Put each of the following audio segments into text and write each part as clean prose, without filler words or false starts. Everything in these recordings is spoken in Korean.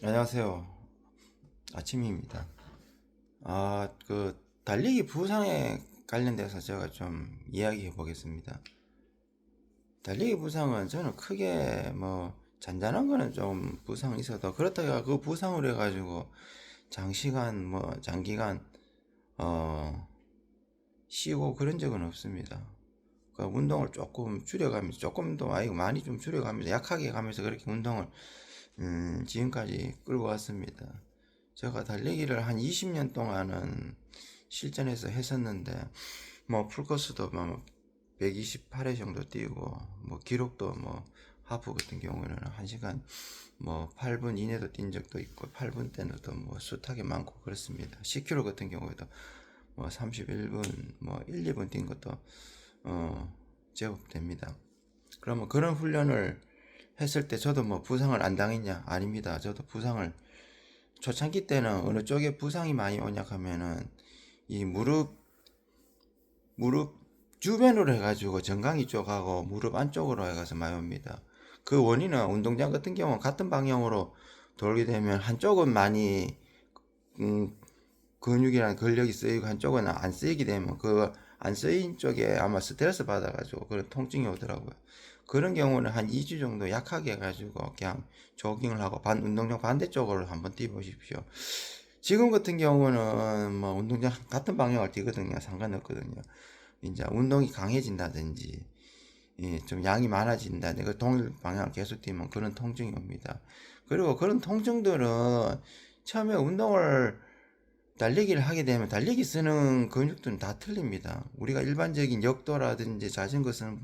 안녕하세요. 아침입니다. 달리기 부상에 관련돼서 제가 좀 이야기해 보겠습니다. 달리기 부상은 저는 크게 잔잔한 거는 좀 부상이 있어도 그렇다고 그 부상으로 해가지고 장시간 장기간 어 쉬고 그런 적은 없습니다. 그 운동을 조금 줄여가면서 조금 더 아니고 많이 좀 줄여가면서 약하게 가면서 그렇게 운동을 지금까지 끌고 왔습니다. 제가 달리기를 한 20년 동안은 실전에서 했었는데 풀코스도 128회 정도 뛰고 기록도 하프 같은 경우는 1시간 8분 이내도 뛴 적도 있고 8분 때는 또 숱하게 많고 그렇습니다. 10km 같은 경우에도 31분 1, 2분 뛴 것도 제법 됩니다. 그러면 그런 훈련을 했을 때 저도 부상을 안 당했냐? 아닙니다. 저도 부상을 초창기 때는 어느 쪽에 부상이 많이 오냐 하면은 이 무릎 주변으로 해가지고 정강이 쪽하고 무릎 안쪽으로 해가서 많이 옵니다. 그 원인은 운동장 같은 경우는 같은 방향으로 돌게 되면 한쪽은 많이 음, 근육이랑 근력이 쓰이고 한쪽은 안 쓰이게 되면 그 안 쓰인 쪽에 아마 스트레스 받아가지고 그런 통증이 오더라고요. 그런 경우는 한 2주 정도 약하게 해가지고 그냥 조깅을 하고 운동장 반대쪽으로 한번 뛰어보십시오. 지금 같은 경우는 운동장 같은 방향을 뛰거든요. 상관없거든요. 이제 운동이 강해진다든지 좀 양이 많아진다든지 그 동일 방향을 계속 뛰면 그런 통증이 옵니다. 그리고 그런 통증들은 처음에 운동을 달리기를 하게 되면 달리기 쓰는 근육들은 다 틀립니다. 우리가 일반적인 역도라든지 자전거 쓰는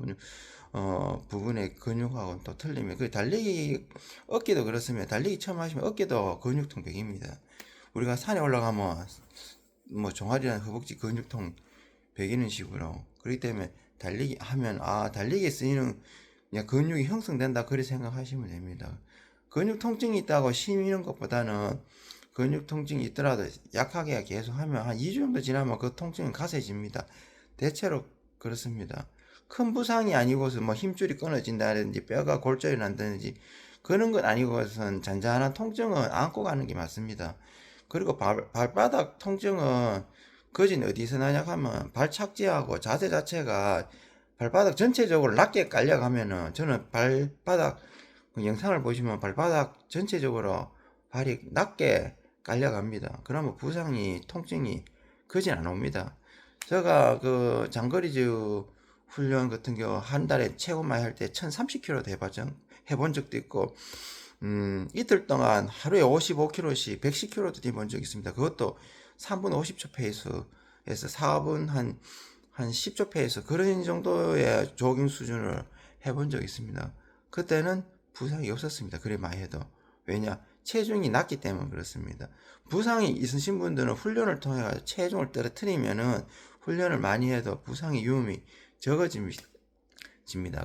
부분의 근육하고는 또 틀립니다. 그 달리기 어깨도 그렇습니다. 달리기 처음 하시면 어깨도 근육통 백입니다. 우리가 산에 올라가면 종아리랑 허벅지 근육통 배기는 식으로 그렇기 때문에 달리기 하면 달리기에 쓰이는 그냥 근육이 형성된다 그렇게 생각하시면 됩니다. 근육 통증이 있다고 쉬는 것보다는 근육 통증이 있더라도 약하게 계속 하면 한 2주 정도 지나면 그 통증은 가세집니다. 대체로 그렇습니다. 큰 부상이 아니고서 힘줄이 끊어진다든지 뼈가 골절이 난다든지 그런 건 아니고선 잔잔한 통증은 안고 가는 게 맞습니다. 그리고 발바닥 통증은 거진 어디서 나냐 하면 발착지하고 자세 자체가 발바닥 전체적으로 낮게 깔려가면은 저는 발바닥 그 영상을 보시면 발바닥 전체적으로 발이 낮게 깔려갑니다. 그러면 부상이 통증이 거진 안 옵니다. 제가 그 장거리주 훈련 같은 경우 한 달에 최고 많이 할 때 1030km 해본 적도 있고 이틀 동안 하루에 55km씩 110km도 뛰본 적 있습니다. 그것도 3분 50초 페이스에서 4분 한 10초 페이스 그런 정도의 조깅 수준을 해본 적 있습니다. 그때는 부상이 없었습니다. 그래 많이 해도. 왜냐? 체중이 낮기 때문에 그렇습니다. 부상이 있으신 분들은 훈련을 통해 체중을 떨어뜨리면은 훈련을 많이 해도 부상의 위험이 적어집니다.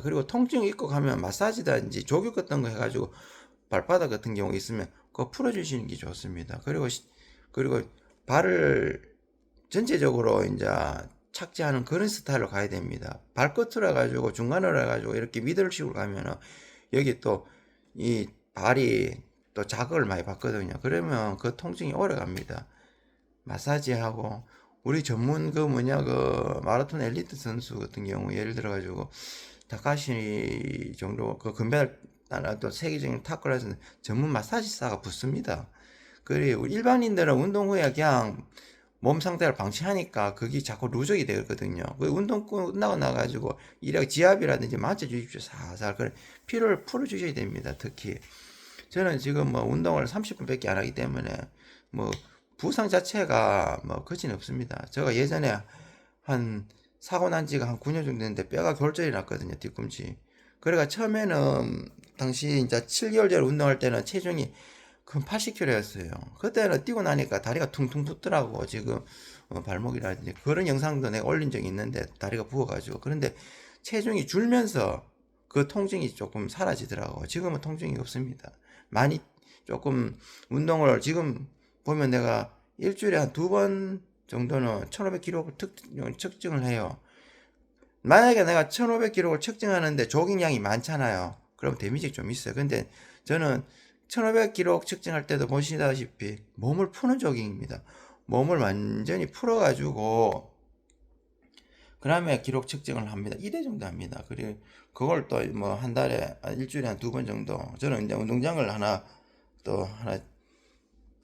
그리고 통증이 있고 가면 마사지든지 조교 같은 거 해가지고 발바닥 같은 경우 있으면 그거 풀어주시는 게 좋습니다. 그리고 발을 전체적으로 이제 착지하는 그런 스타일로 가야 됩니다. 발끝으로 해가지고 중간으로 해가지고 이렇게 미들식으로 가면은 여기 또 이 발이 또 자극을 많이 받거든요. 그러면 그 통증이 오래 갑니다. 마사지하고 우리 전문 그 마라톤 엘리트 선수 같은 경우 예를 들어 가지고 다카시 정도 그 금메달 또 세계적인 탑 클래스는 전문 마사지사가 붙습니다. 그리고 일반인들은 운동 후에 그냥 몸 상태를 방치하니까 그게 자꾸 누적이 되거든요. 그 운동 끝나고 나가지고 이력 지압이라든지 맞춰주십시오. 살살. 그래 피로를 풀어주셔야 됩니다. 특히 저는 지금 운동을 30분밖에 안 하기 때문에 뭐 부상 자체가 거진 없습니다. 제가 예전에 한 사고 난 지가 한 9년 정도 됐는데 뼈가 골절이 났거든요. 뒤꿈치. 그래가 처음에는 당시 이제 7개월 전에 운동할 때는 체중이 근 80kg였어요. 그때는 뛰고 나니까 다리가 퉁퉁 붓더라고. 지금 발목이라든지 그런 영상도 내가 올린 적이 있는데 다리가 부어가지고 그런데 체중이 줄면서 그 통증이 조금 사라지더라고. 지금은 통증이 없습니다. 많이 조금 운동을 지금 보면 내가 일주일에 한 2번 정도는 1500kg 측정을 해요. 만약에 내가 1500kg를 측정하는데 조깅량이 많잖아요. 그럼 데미지 좀 있어요. 근데 저는 1500 기록 측정할 때도 보시다시피 몸을 푸는 조깅입니다. 몸을 완전히 풀어가지고 그 다음에 기록 측정을 합니다. 2대 정도 합니다. 그리고 그걸 또 뭐 한 달에 일주일에 한 2번 정도 저는 이제 운동장을 하나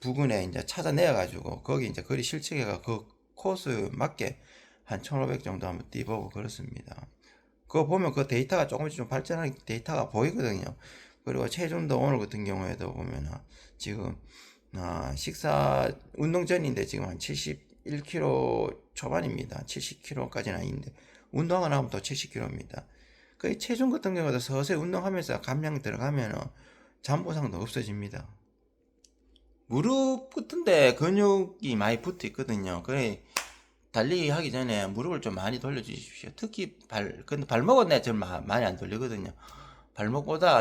부근에 이제 찾아내어 가지고 거기 이제 거리 실측해가 그 코스 맞게 한 1500 정도 한번 뛰보고 그렇습니다. 그거 보면 그 데이터가 조금씩 좀 발전한 데이터가 보이거든요. 그리고 체중도 오늘 같은 경우에도 보면은 지금 식사 운동 전인데 지금 한 71kg 초반입니다. 70kg까지는 아닌데 운동하고 나면 또 70kg입니다. 그 체중 같은 경우도 서서히 운동하면서 감량 들어가면은 잠보상도 없어집니다. 무릎 같은데 근육이 많이 붙어 있거든요. 그래 달리기 하기 전에 무릎을 좀 많이 돌려주십시오. 특히 근데 발목은 내가 좀 많이 안 돌리거든요. 발목보다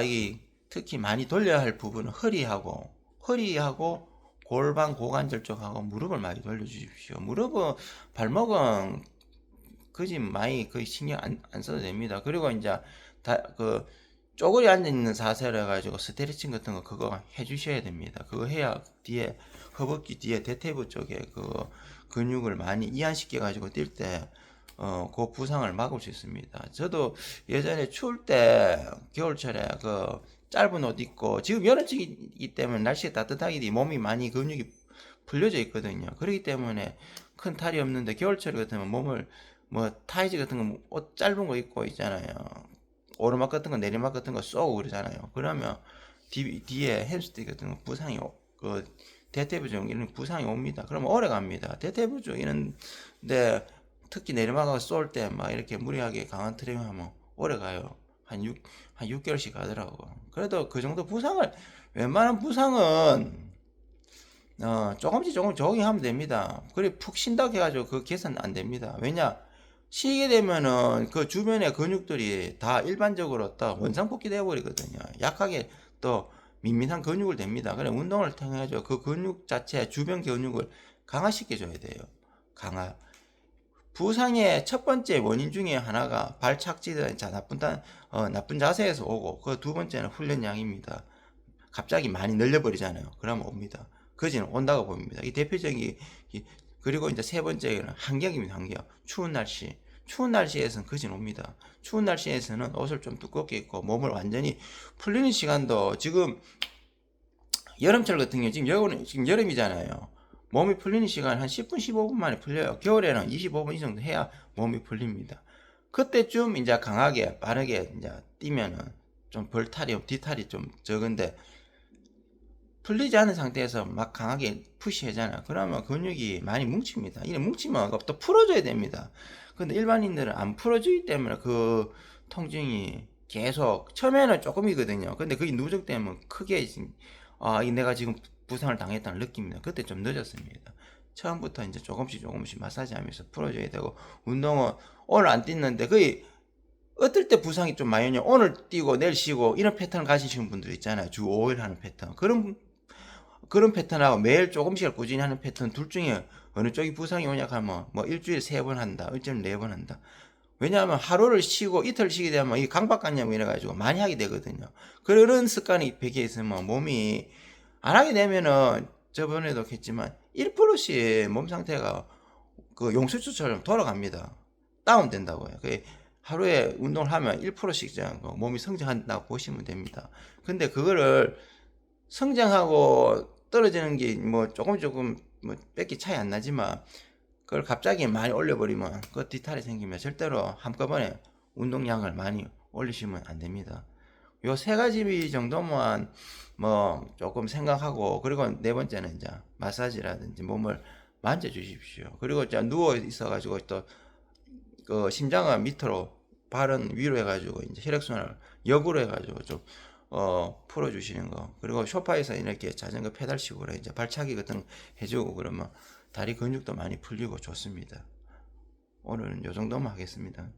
특히 많이 돌려야 할 부분은 허리하고 골반 고관절 쪽하고 무릎을 많이 돌려주십시오. 발목은 그지 많이 거의 신경 안 써도 됩니다. 그리고 이제 쪼그려 앉아 있는 자세로 해가지고 스트레칭 같은 거 그거 해주셔야 됩니다. 그거 해야 뒤에 허벅지 뒤에 대퇴부 쪽에 그 근육을 많이 이완시켜 가지고 뛸 때 그 부상을 막을 수 있습니다. 저도 예전에 추울 때 겨울철에 그 짧은 옷 입고 지금 여름이기 때문에 날씨가 따뜻하기 몸이 많이 근육이 풀려져 있거든요. 그렇기 때문에 큰 탈이 없는데 겨울철 같으면 몸을 뭐 타이즈 같은 거 옷 짧은 거 입고 있잖아요. 오르막 같은 거 내리막 같은 거 쏘고 그러잖아요. 그러면 뒤에 햄스트링 같은 거 부상이 그 대퇴부종 이런 부상이 옵니다. 그러면 오래 갑니다. 대퇴부종 이런데 특히 내리막하고 쏠 때 막 이렇게 무리하게 강한 트레이닝 하면 오래 가요. 한 6개월씩 가더라고. 그래도 그 정도 웬만한 부상은 조금씩 조깅하면 됩니다. 그래 푹 쉰다고 해가지고 그 개선 안 됩니다. 왜냐 쉬게 되면은 그 주변의 근육들이 다 일반적으로 또 원상복귀 되어버리거든요. 약하게 또 민민한 근육을 됩니다. 그래 운동을 통해 가지고 그 근육 자체 주변 근육을 강화시켜 줘야 돼요. 부상의 첫 번째 원인 중에 하나가 발착지된 나쁜 자세에서 오고 그 두 번째는 훈련량입니다. 갑자기 많이 늘려버리잖아요. 그러면 옵니다. 그지는 온다고 봅니다. 이 대표적인 그리고 이제 세 번째는 환경입니다. 환경. 추운 날씨에서는 그진 옵니다. 추운 날씨에서는 옷을 좀 두껍게 입고 몸을 완전히 풀리는 시간도 지금 여름철 같은 경우 지금 여름이잖아요. 몸이 풀리는 시간 한 10분 15분 만에 풀려요. 겨울에는 25분 이 정도 해야 몸이 풀립니다. 그때쯤 이제 강하게 빠르게 이제 뛰면은 좀 뒤탈이 좀 적은데 풀리지 않은 상태에서 막 강하게 푸시하잖아. 그러면 근육이 많이 뭉칩니다. 이래 뭉치면 또 풀어줘야 됩니다. 근데 일반인들은 안 풀어주기 때문에 그 통증이 계속 처음에는 조금이거든요. 근데 그게 누적되면 크게 내가 지금 부상을 당했다는 느낌입니다. 그때 좀 늦었습니다. 처음부터 이제 조금씩 마사지하면서 풀어줘야 되고 운동은 오늘 안 뛰는데 거의 어떨 때 부상이 좀 많이 오냐 오늘 뛰고 내일 쉬고 이런 패턴을 가지시는 분들 있잖아요. 주 5일 하는 패턴 그런 패턴하고 매일 조금씩을 꾸준히 하는 패턴 둘 중에 어느 쪽이 부상이 오냐 하면 뭐 일주일에 3번 한다, 일주일에 4번 한다. 왜냐하면 하루를 쉬고 이틀 쉬게 되면 이 강박관념 이래가지고 많이 하게 되거든요. 그런 습관이 배겨 있으면 몸이 안 하게 되면은 저번에도 했지만 1%씩 몸 상태가 그 용수추처럼 돌아갑니다. 다운된다고요. 하루에 운동을 하면 1%씩 몸이 성장한다고 보시면 됩니다. 근데 그거를 성장하고 떨어지는 게 뭐 조금 뭐 뺏기 차이 안 나지만 그걸 갑자기 많이 올려버리면 그 뒤탈이 생기면 절대로 한꺼번에 운동량을 많이 올리시면 안 됩니다. 요 세 가지 정도만 뭐 조금 생각하고 그리고 네 번째는 이제 마사지라든지 몸을 만져 주십시오. 그리고 이제 누워 있어 가지고 또 그 심장을 밑으로 발은 위로 해가지고 이제 혈액순환을 역으로 해가지고 좀 풀어주시는 거. 그리고 소파에서 이렇게 자전거 페달식으로 이제 발차기 같은 거 해주고 그러면 다리 근육도 많이 풀리고 좋습니다. 오늘은 요 정도만 하겠습니다.